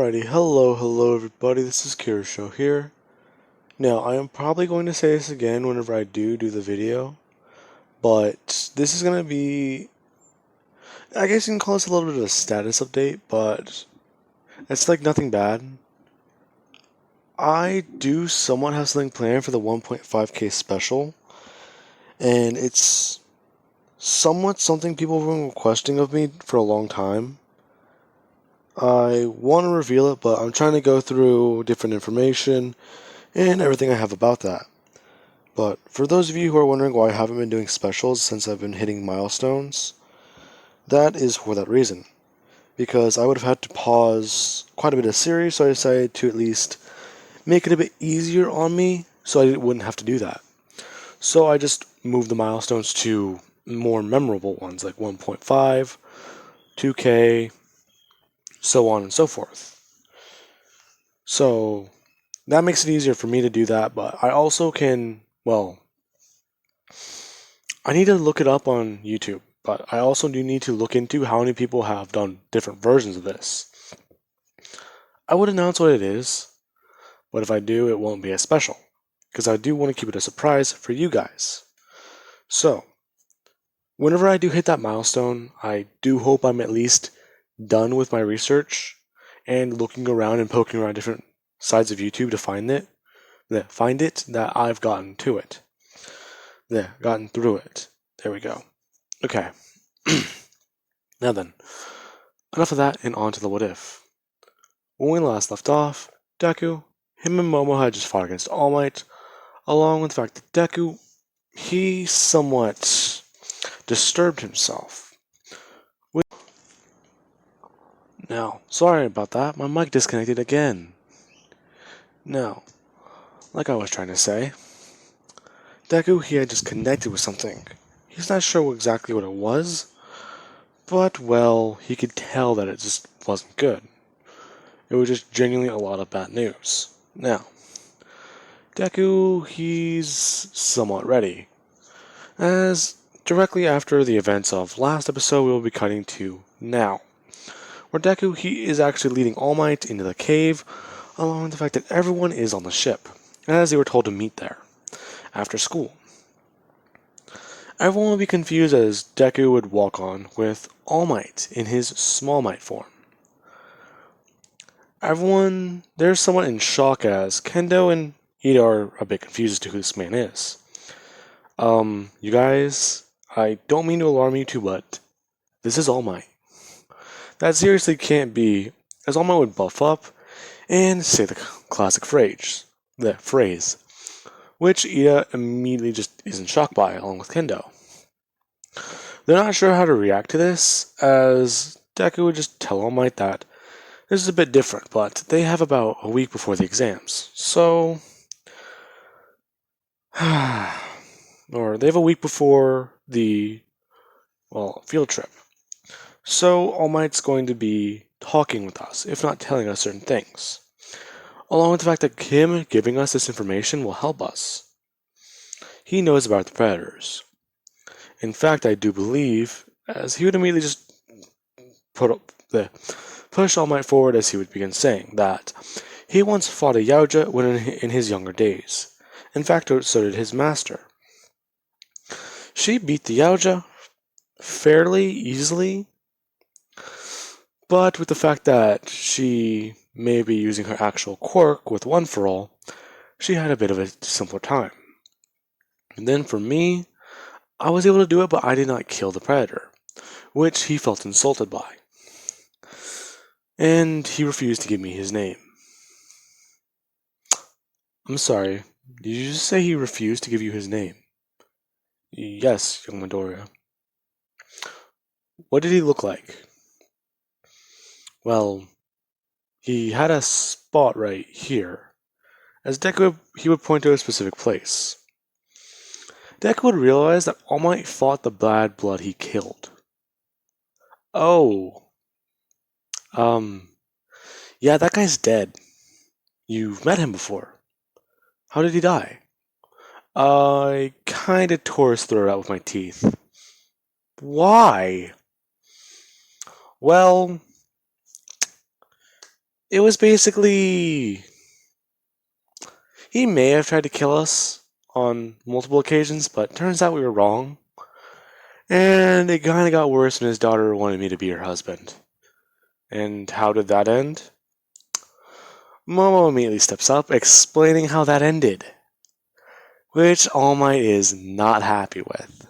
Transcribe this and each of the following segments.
Alrighty, hello everybody, this is Kirisho here. Now, I am probably going to say this again whenever I do the video, but this is going to be, I guess you can call this a little bit of a status update, but it's like nothing bad. I do somewhat have something planned for the 1.5k special, and it's somewhat something people have been requesting of me for a long time. I want to reveal it, but I'm trying to go through different information and everything I have about that. But for those of you who are wondering why I haven't been doing specials since I've been hitting milestones, that is for that reason. Because I would have had to pause quite a bit of series, so I decided to at least make it a bit easier on me so I wouldn't have to do that. So I just moved the milestones to more memorable ones like 1.5, 2K, so on and so forth. So that makes it easier for me to do that, but I also can, well, I need to look it up on YouTube, but I also do need to look into how many people have done different versions of this. I would announce what it is, but if I do, it won't be as special, because I do want to keep it a surprise for you guys. So, whenever I do hit that milestone, I do hope I'm at least done with my research and looking around and poking around different sides of YouTube to find it that I've gotten to it. Gotten through it. There we go. Okay. Now then, enough of that and on to the what if. When we last left off, Deku, him and Momo had just fought against All Might, along with the fact that Deku, he somewhat disturbed himself. Now, sorry about that, my mic disconnected again. Now, like I was trying to say, Deku, he had just connected with something. He's not sure exactly what it was, but, well, he could tell that it just wasn't good. It was just genuinely a lot of bad news. Now, Deku, he's somewhat ready, as directly after the events of last episode, we will be cutting to now, where Deku, he is actually leading All Might into the cave, along with the fact that everyone is on the ship, as they were told to meet there, after school. Everyone would be confused as Deku would walk on with All Might in his Small Might form. Everyone, they're somewhat in shock as Kendo and Ida are a bit confused as to who this man is. You guys, I don't mean to alarm you too, but this is All Might. That seriously can't be, as All Might would buff up and say the classic phrase, which Ida immediately just isn't shocked by, along with Kendo. They're not sure how to react to this, as Deku would just tell All Might that this is a bit different, but they have about a week before the exams, so... or they have a week before the, well, field trip. So All Might's going to be talking with us, if not telling us certain things. Along with the fact that him giving us this information will help us. He knows about the predators. In fact, I do believe, as he would immediately just push All Might forward as he would begin saying that he once fought a Yaoja when in his younger days. In fact, so did his master. She beat the Yaoja fairly easily, but with the fact that she may be using her actual quirk with One for All, she had a bit of a simpler time. And then for me, I was able to do it, but I did not kill the predator, which he felt insulted by. And he refused to give me his name. I'm sorry, did you just say he refused to give you his name? Yes, young Midoriya. What did he look like? Well, he had a spot right here. As Deku, he would point to a specific place. Deku would realize that All Might fought the bad blood he killed. Oh. Yeah, that guy's dead. You've met him before. How did he die? I kinda tore his throat out with my teeth. Why? Well, It was basically he may have tried to kill us on multiple occasions, but turns out we were wrong. And it kind of got worse when his daughter wanted me to be her husband. And how did that end? Momo immediately steps up, explaining how that ended, which All Might is not happy with.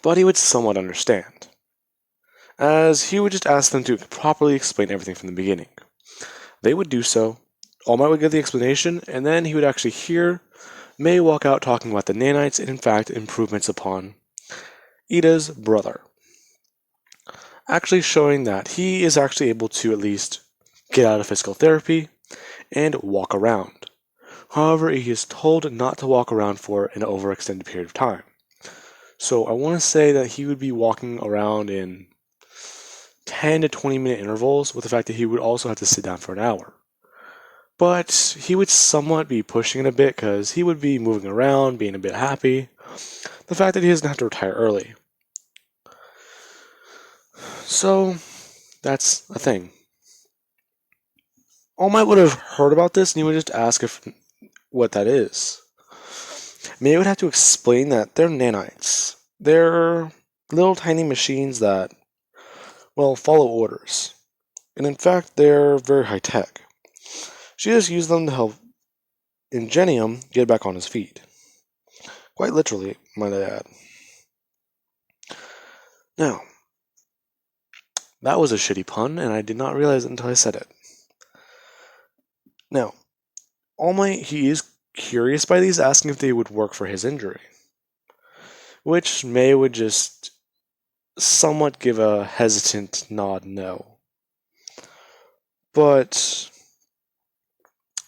But he would somewhat understand, as he would just ask them to properly explain everything from the beginning. They would do so, All Might would give the explanation, and then he would actually hear May walk out talking about the nanites and in fact improvements upon Ida's brother. Actually showing that he is actually able to at least get out of physical therapy and walk around. However, he is told not to walk around for an overextended period of time. So I want to say that he would be walking around in 10 to 20 minute intervals, with the fact that he would also have to sit down for an hour. But he would somewhat be pushing it a bit because he would be moving around, being a bit happy. The fact that he doesn't have to retire early. So that's a thing. All Might would have heard about this and he would just ask what that is. May would have to explain that they're nanites. They're little tiny machines that, well, follow orders. And in fact, they're very high tech. She just used them to help Ingenium get back on his feet. Quite literally, might I add. Now, that was a shitty pun, and I did not realize it until I said it. Now, All Might, he is curious by these, asking if they would work for his injury. Which May would just somewhat give a hesitant nod no. But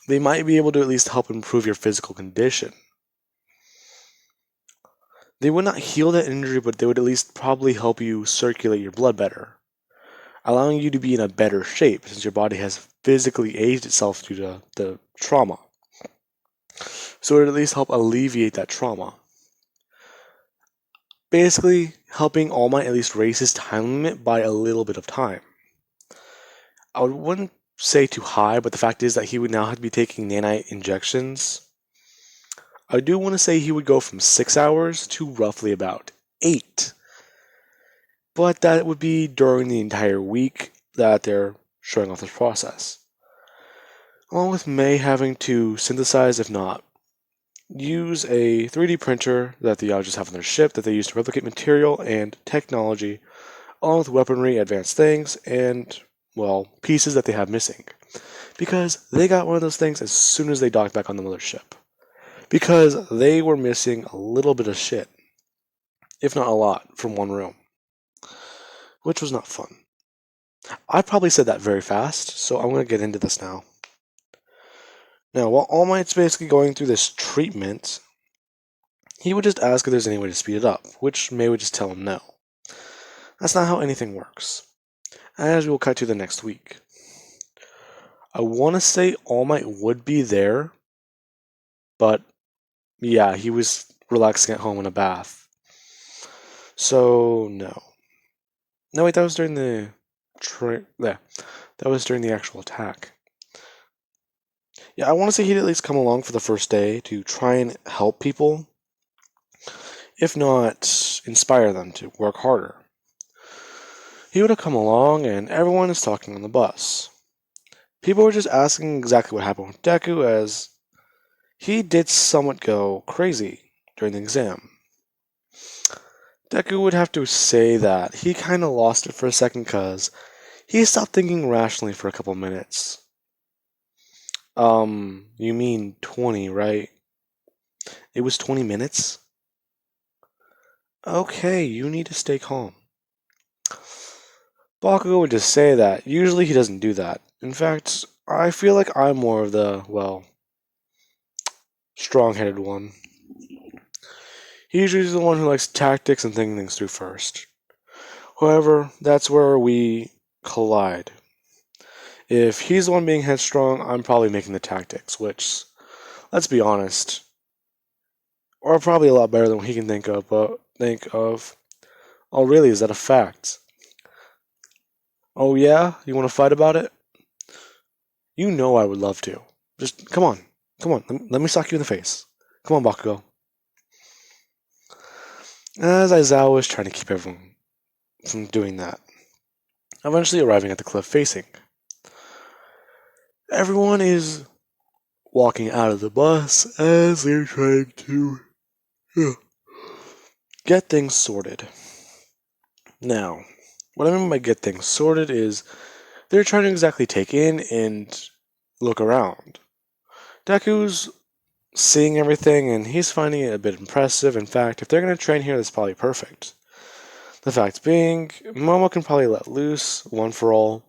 they might be able to at least help improve your physical condition. They would not heal that injury, but they would at least probably help you circulate your blood better, allowing you to be in a better shape since your body has physically aged itself due to the trauma. So it would at least help alleviate that trauma. Basically, helping All Might at least raise his time limit by a little bit of time. I wouldn't say too high, but the fact is that he would now have to be taking nanite injections. I do want to say he would go from 6 hours to roughly about 8. But that would be during the entire week that they're showing off this process. Along with May having to synthesize, if not use, a 3D printer that the Yaojas have on their ship that they use to replicate material and technology, along with weaponry, advanced things, and, well, pieces that they have missing. Because they got one of those things as soon as they docked back on the mothership. Because they were missing a little bit of shit, if not a lot, from one room. Which was not fun. I probably said that very fast, so I'm going to get into this now. Now, while All Might's basically going through this treatment, he would just ask if there's any way to speed it up, which May would just tell him no. That's not how anything works, as we will cut to the next week. I want to say All Might would be there, but yeah, he was relaxing at home in a bath. So, no. No, wait, that was during the... that was during the actual attack. Yeah, I want to say he'd at least come along for the first day to try and help people, if not inspire them to work harder. He would have come along and everyone is talking on the bus. People were just asking exactly what happened with Deku, as he did somewhat go crazy during the exam. Deku would have to say that he kind of lost it for a second because he stopped thinking rationally for a couple minutes. You mean 20, right? It was 20 minutes? Okay, you need to stay calm. Bakugo would just say that. Usually he doesn't do that. In fact, I feel like I'm more of the, well, strong-headed one. He's usually the one who likes tactics and thinking things through first. However, that's where we collide. If he's the one being headstrong, I'm probably making the tactics, which, let's be honest, are probably a lot better than what he can think of, oh really, is that a fact? Oh yeah? You want to fight about it? You know I would love to. Just come on. Come on. Let me sock you in the face. Come on, Bakugo. As Aizawa was trying to keep everyone from doing that, eventually arriving at the cliff facing. Everyone is walking out of the bus as they're trying to get things sorted. Now, what I mean by get things sorted is they're trying to exactly take in and look around. Deku's seeing everything and he's finding it a bit impressive. In fact, if they're going to train here, that's probably perfect. The fact being, Momo can probably let loose, one for all,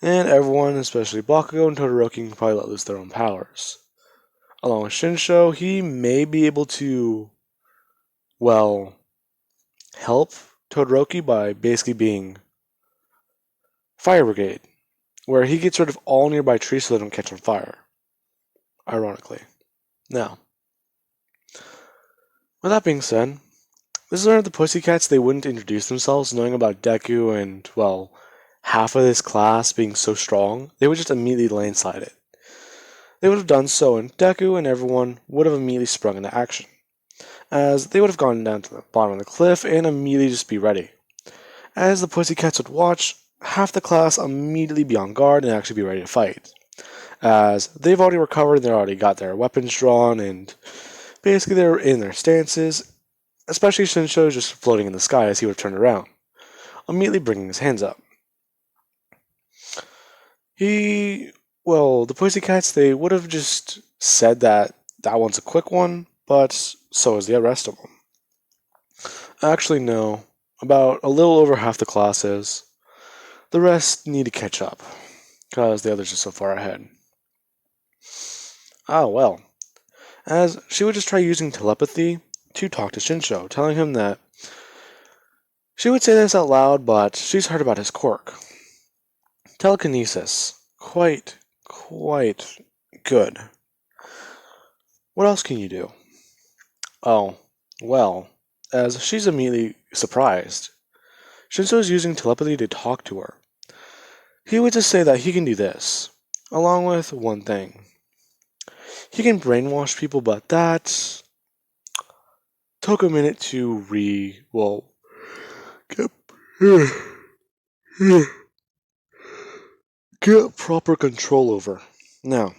and everyone, especially Bakugo and Todoroki, can probably let loose their own powers. Along with Shinsho, he may be able to, well, help Todoroki by basically being Fire Brigade, where he gets rid of all nearby trees so they don't catch on fire. Ironically. Now, with that being said, this is where the Pussycats, they wouldn't introduce themselves knowing about Deku and, well, half of this class being so strong. They would just immediately landslide it. They would have done so, and Deku and everyone would have immediately sprung into action, as they would have gone down to the bottom of the cliff and immediately just be ready. As the Pussycats would watch, half the class immediately be on guard and actually be ready to fight, as they've already recovered, they already got their weapons drawn, and basically they're in their stances, especially Shinsho just floating in the sky as he would have turned around, immediately bringing his hands up. The Pussycats, they would have just said that one's a quick one, but so is the rest of them. Actually, no. About a little over half the class is. The rest need to catch up, because the others are so far ahead. As she would just try using telepathy to talk to Shinsho, telling him that she would say this out loud, but she's heard about his quirk. Telekinesis. Quite good. What else can you do? As she's immediately surprised, Shinso is using telepathy to talk to her. He would just say that he can do this, along with one thing. He can brainwash people, but that took a minute to get proper control over. Now,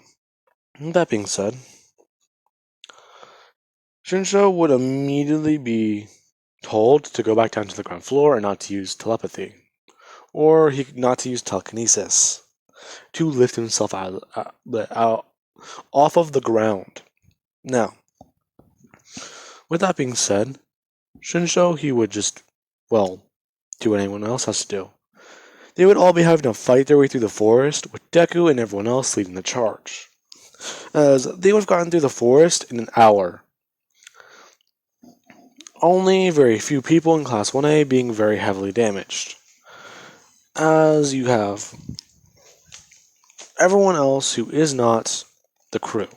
that being said, Shinsho would immediately be told to go back down to the ground floor and not to use telepathy, or not to use telekinesis to lift himself out off of the ground. Now, with that being said, Shinsho, he would just, do what anyone else has to do. They would all be having to fight their way through the forest, with Deku and everyone else leading the charge, as they would have gotten through the forest in an hour. Only very few people in Class 1A being very heavily damaged, as you have everyone else who is not the crew.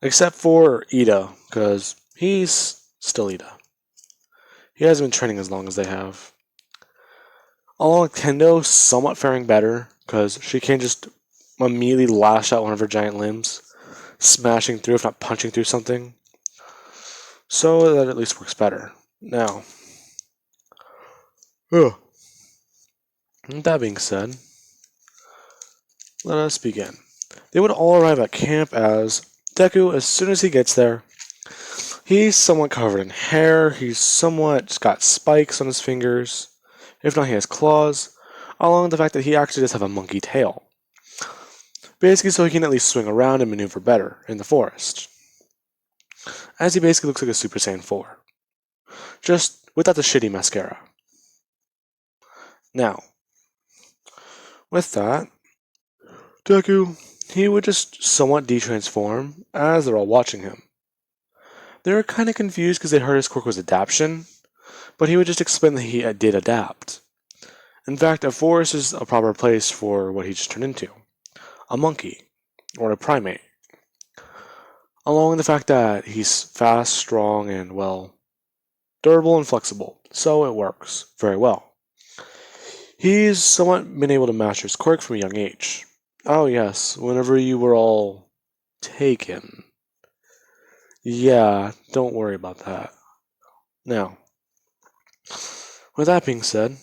Except for Ida, because he's still Ida. He hasn't been training as long as they have. Along with Kendo, somewhat faring better, because she can just immediately lash out one of her giant limbs, smashing through, if not punching through something. So that at least works better. Now, that being said, let us begin. They would all arrive at camp as Deku, as soon as he gets there, he's somewhat covered in hair, he's somewhat got spikes on his fingers, if not he has claws, along with the fact that he actually does have a monkey tail. Basically so he can at least swing around and maneuver better in the forest. As he basically looks like a Super Saiyan 4. Just without the shitty mascara. Now, with that, Deku, he would just somewhat detransform as they're all watching him. They're kind of confused because they heard his quirk was adaptation, but he would just explain that he did adapt. In fact, a forest is a proper place for what he just turned into. A monkey, or a primate. Along with the fact that he's fast, strong, and, durable and flexible, so it works very well. He's somewhat been able to master his quirk from a young age. Oh, yes, whenever you were all taken. Yeah, don't worry about that. Now, with that being said,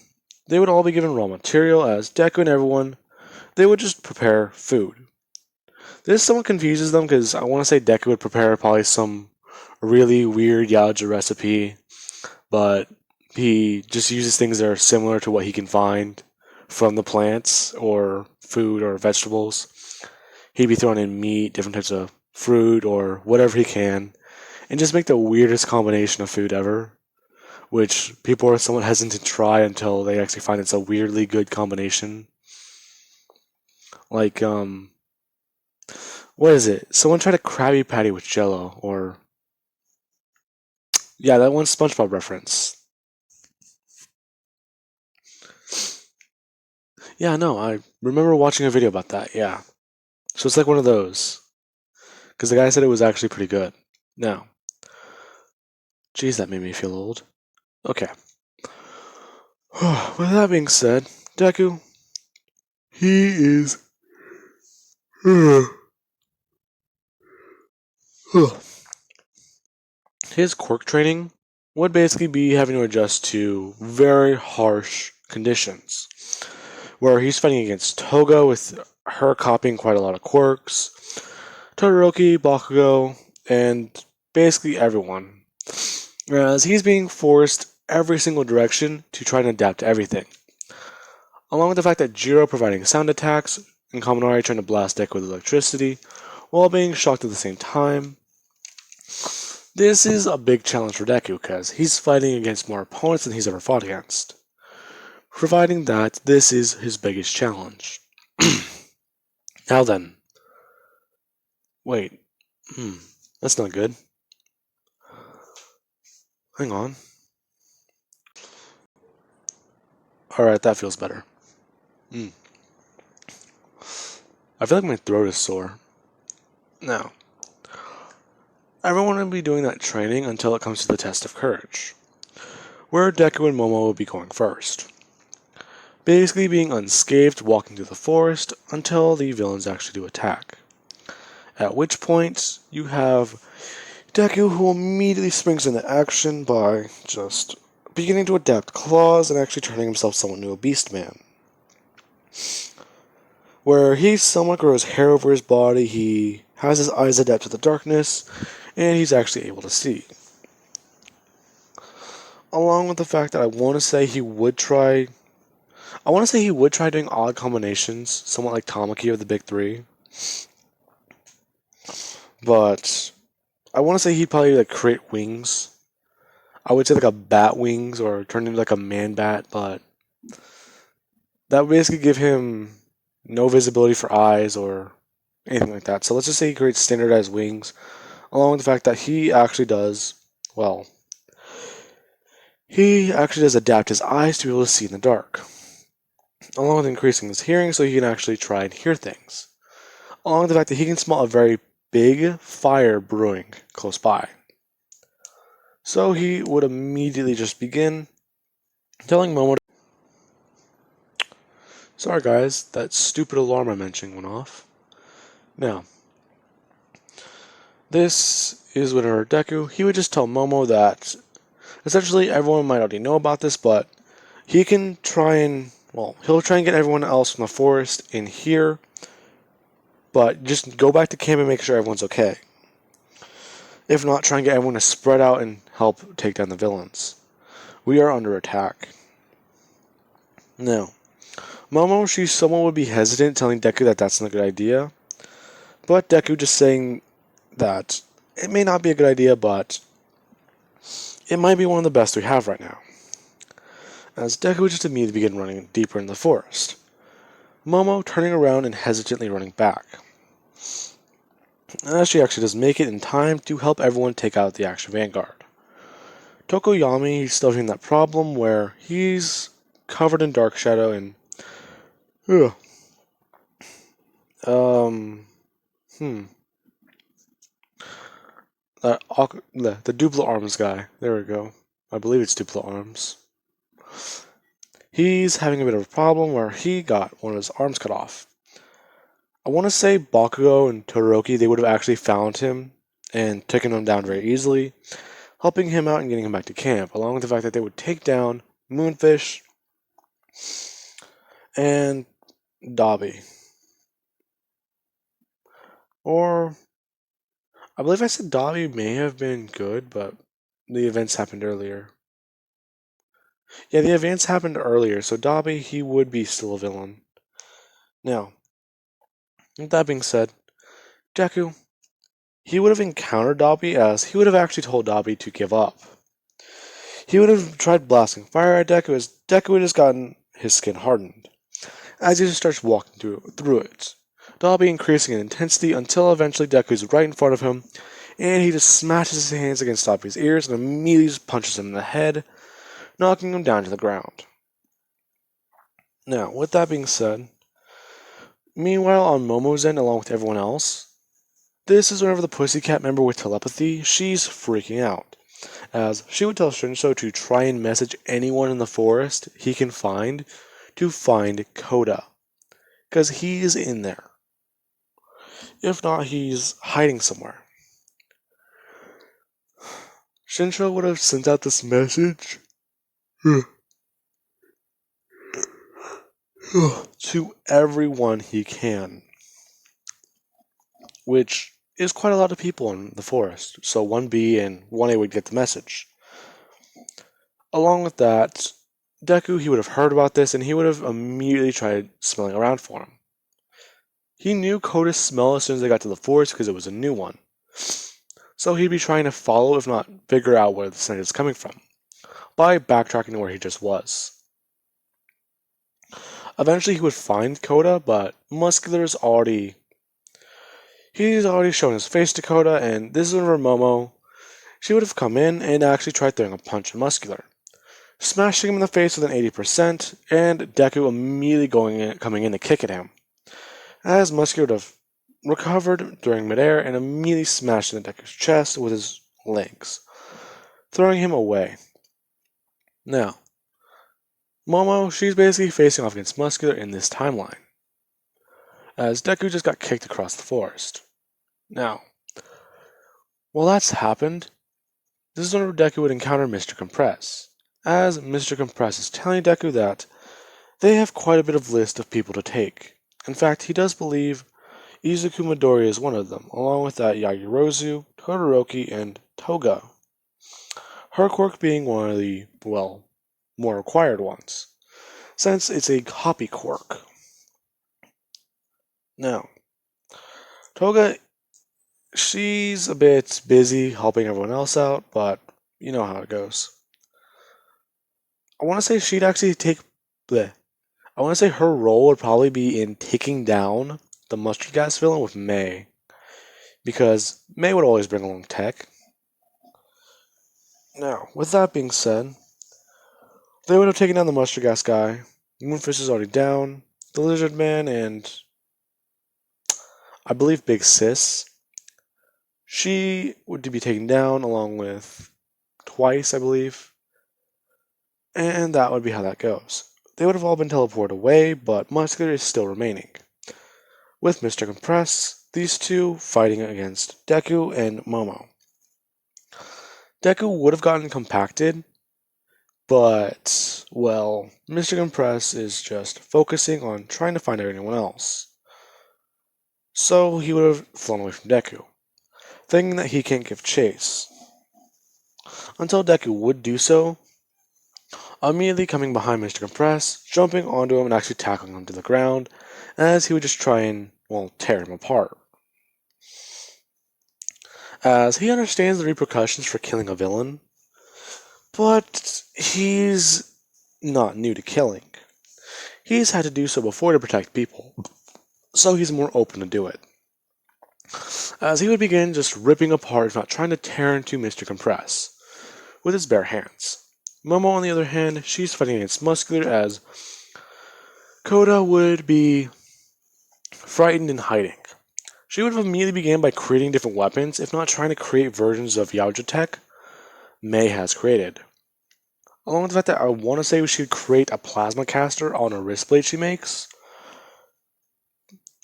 they would all be given raw material as Deku and everyone, they would just prepare food. This somewhat confuses them because I want to say Deku would prepare probably some really weird Yaoja recipe, but he just uses things that are similar to what he can find from the plants or food or vegetables. He'd be throwing in meat, different types of fruit, or whatever he can, and just make the weirdest combination of food ever, which people are somewhat hesitant to try until they actually find it's a weirdly good combination. Like, what is it? Someone tried a Krabby Patty with Jello, or yeah, that one SpongeBob reference. Yeah, no, I remember watching a video about that. Yeah, so it's like one of those because the guy said it was actually pretty good. Now, geez, that made me feel old. Okay. With that being said, Deku, he is. His quirk training would basically be having to adjust to very harsh conditions, where he's fighting against Toga with her copying quite a lot of quirks, Todoroki, Bakugo, and basically everyone. Whereas he's being forced every single direction to try and adapt to everything. Along with the fact that Jiro providing sound attacks, and Kaminari trying to blast Deku with electricity, while being shocked at the same time. This is a big challenge for Deku because he's fighting against more opponents than he's ever fought against. Providing that this is his biggest challenge. Now then. Wait. That's not good. Hang on. Alright, that feels better. Hmm. I feel like my throat is sore. Now, everyone will be doing that training until it comes to the test of courage, where Deku and Momo will be going first. Basically being unscathed walking through the forest until the villains actually do attack. At which point, you have Deku, who immediately springs into action by just beginning to adapt claws and actually turning himself somewhat into a beast man. Where he somewhat grows hair over his body, he has his eyes adapt to the darkness, and he's actually able to see. Along with the fact that I want to say he would try doing odd combinations, somewhat like Tamaki of the Big Three. But I want to say he'd probably like create wings. I would say like a bat wings or turn into like a man bat, but that would basically give him no visibility for eyes or anything like that. So let's just say he creates standardized wings, along with the fact that he actually does adapt his eyes to be able to see in the dark, along with increasing his hearing so he can actually try and hear things, along with the fact that he can smell a very big fire brewing close by. So he would immediately just begin telling Momo. Sorry guys, that stupid alarm I mentioned went off. Now, this is whenever Deku, he would just tell Momo that essentially everyone might already know about this, but he can try and, he'll try and get everyone else from the forest in here, but just go back to camp and make sure everyone's okay. If not, try and get everyone to spread out and help take down the villains. We are under attack. Now, Momo, someone would be hesitant telling Deku that that's not a good idea, but Deku just saying that it may not be a good idea, but it might be one of the best we have right now. As Deku just immediately begin running deeper in the forest, Momo turning around and hesitantly running back. As she actually does make it in time to help everyone take out the Action Vanguard. Tokoyami, he's still having that problem where he's covered in dark shadow and ugh. The Duplo Arms guy. There we go. I believe it's Duplo Arms. He's having a bit of a problem where he got one of his arms cut off. I want to say Bakugo and Todoroki, they would have actually found him and taken him down very easily, helping him out and getting him back to camp, along with the fact that they would take down Moonfish and Dobby. Or, I believe I said Dobby may have been good, but the events happened earlier. Yeah, the events happened earlier, so Dobby, he would be still a villain. Now, with that being said, Deku, he would have encountered Dobby as he would have actually told Dobby to give up. He would have tried blasting fire at Deku as Deku had just gotten his skin hardened. As he just starts walking through it, Dobby increasing in intensity until eventually Deku's right in front of him, and he just smashes his hands against Dobby's ears and immediately just punches him in the head, knocking him down to the ground. Now, with that being said, meanwhile on Momo's end along with everyone else, this is whenever the Pussycat member with telepathy, she's freaking out, as she would tell Shinso to try and message anyone in the forest he can find to find Koda, because he's in there. If not, he's hiding somewhere. Shinso would have sent out this message to everyone he can, which is quite a lot of people in the forest, so 1B and 1A would get the message. Along with that, Deku, he would have heard about this and he would have immediately tried smelling around for him. He knew Koda's smell as soon as they got to the forest because it was a new one. So he'd be trying to follow, if not figure out where the scent is coming from, by backtracking to where he just was. Eventually he would find Koda, but Muscular's he's already shown his face to Koda, and this is whenever Momo, she would have come in and actually tried throwing a punch at Muscular, smashing him in the face with an 80%, and Deku immediately coming in to kick at him, as Muscular would have recovered during midair and immediately smashed into Deku's chest with his legs, throwing him away. Now, Momo, she's basically facing off against Muscular in this timeline, as Deku just got kicked across the forest. Now, while that's happened, this is whenever Deku would encounter Mr. Compress, as Mr. Compress is telling Deku that they have quite a bit of list of people to take. In fact, he does believe Izuku Midori is one of them, along with that Yagirozu, Todoroki, and Toga. Her quirk being one of the, more required ones, since it's a copy quirk. Now, Toga, she's a bit busy helping everyone else out, but you know how it goes. I want to say she'd actually take bleh. I want to say her role would probably be in taking down the mustard gas villain with May, because May would always bring along tech. Now, with that being said, they would have taken down the mustard gas guy. Moonfish is already down. The lizard man and I believe Big Sis. She would be taken down along with Twice, I believe. And that would be how that goes. They would have all been teleported away, but Muscular is still remaining. With Mr. Compress, these two fighting against Deku and Momo. Deku would have gotten compacted, but, Mr. Compress is just focusing on trying to find anyone else. So he would have flown away from Deku, thinking that he can't give chase. Until Deku would do so, immediately coming behind Mr. Compress, jumping onto him and actually tackling him to the ground, as he would just try and, tear him apart. As he understands the repercussions for killing a villain, but he's not new to killing. He's had to do so before to protect people, so he's more open to do it. As he would begin just ripping apart, if not trying to tear into Mr. Compress, with his bare hands. Momo, on the other hand, she's fighting against Muscular as Koda would be frightened and hiding. She would have immediately began by creating different weapons, if not trying to create versions of Yaoja tech May has created. Along with the fact that I want to say she would create a plasma caster on a wrist blade she makes,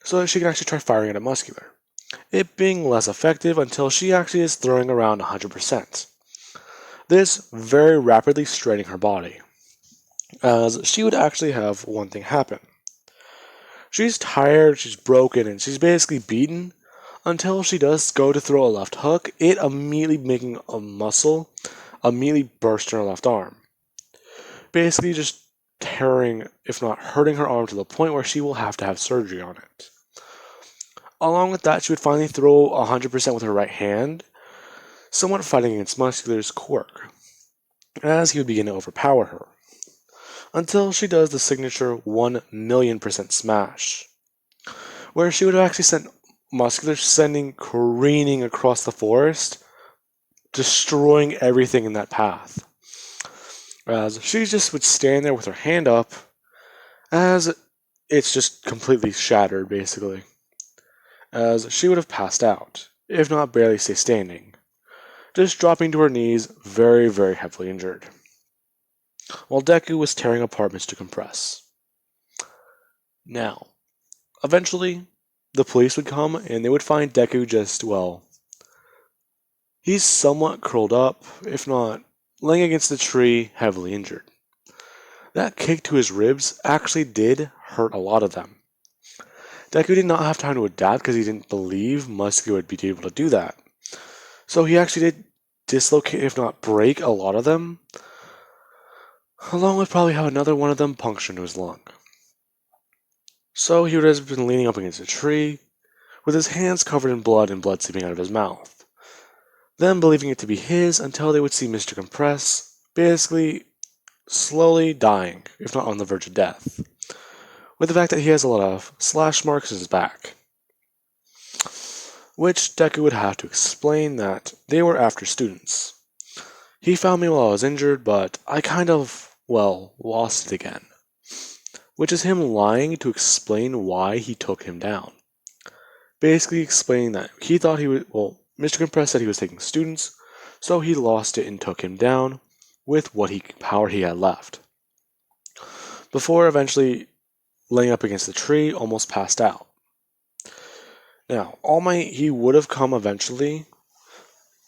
so that she can actually try firing it at Muscular, it being less effective until she actually is throwing around 100%. This very rapidly straining her body, as she would actually have one thing happen. She's tired, she's broken, and she's basically beaten until she does go to throw a left hook, it immediately making a muscle immediately burst in her left arm. Basically just tearing, if not hurting her arm to the point where she will have to have surgery on it. Along with that, she would finally throw 100% with her right hand, somewhat fighting against Muscular's quirk, as he would begin to overpower her, until she does the signature 1,000,000% smash, where she would have actually sent Muscular sending careening across the forest, destroying everything in that path. As she just would stand there with her hand up, as it's just completely shattered, basically. As she would have passed out, if not barely stay standing, just dropping to her knees, very, very heavily injured, while Deku was tearing apart Mr. Compress. Now, eventually, the police would come and they would find Deku just, well, he's somewhat curled up, if not laying against the tree, heavily injured. That kick to his ribs actually did hurt a lot of them. Deku did not have time to adapt because he didn't believe Muscular would be able to do that. So he actually did dislocate, if not break, a lot of them, along with probably have another one of them puncture into his lung. So he would have been leaning up against a tree, with his hands covered in blood and blood seeping out of his mouth. Them believing it to be his until they would see Mr. Compress basically slowly dying, if not on the verge of death, with the fact that he has a lot of slash marks in his back. Which Deku would have to explain that they were after students. He found me while I was injured, but I kind of, well, lost it again. Which is him lying to explain why he took him down. Basically explaining that he thought he would, well, Mr. Compress said he was taking students, so he lost it and took him down with what power he had left. Before eventually laying up against the tree, almost passed out. Now, All Might, he would have come eventually,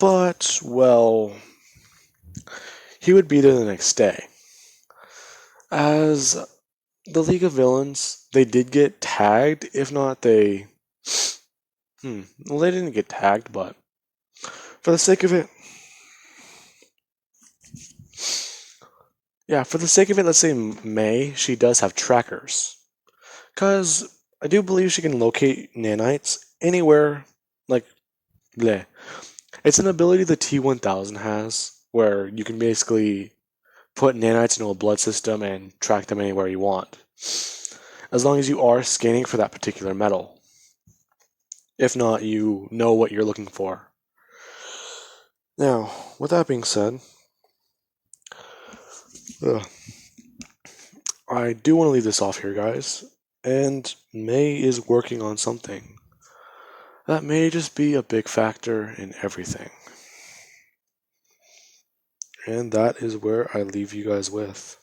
but, well, he would be there the next day. As the League of Villains, they did get tagged, if not they... well, they didn't get tagged, but for the sake of it... Yeah, for the sake of it, let's say May, she does have trackers. Because I do believe she can locate nanites anywhere, like, bleh. It's an ability the T-1000 has, where you can basically put nanites into a blood system and track them anywhere you want, as long as you are scanning for that particular metal. If not, you know what you're looking for. Now, with that being said, I do want to leave this off here, guys, and May is working on something that may just be a big factor in everything. And that is where I leave you guys with.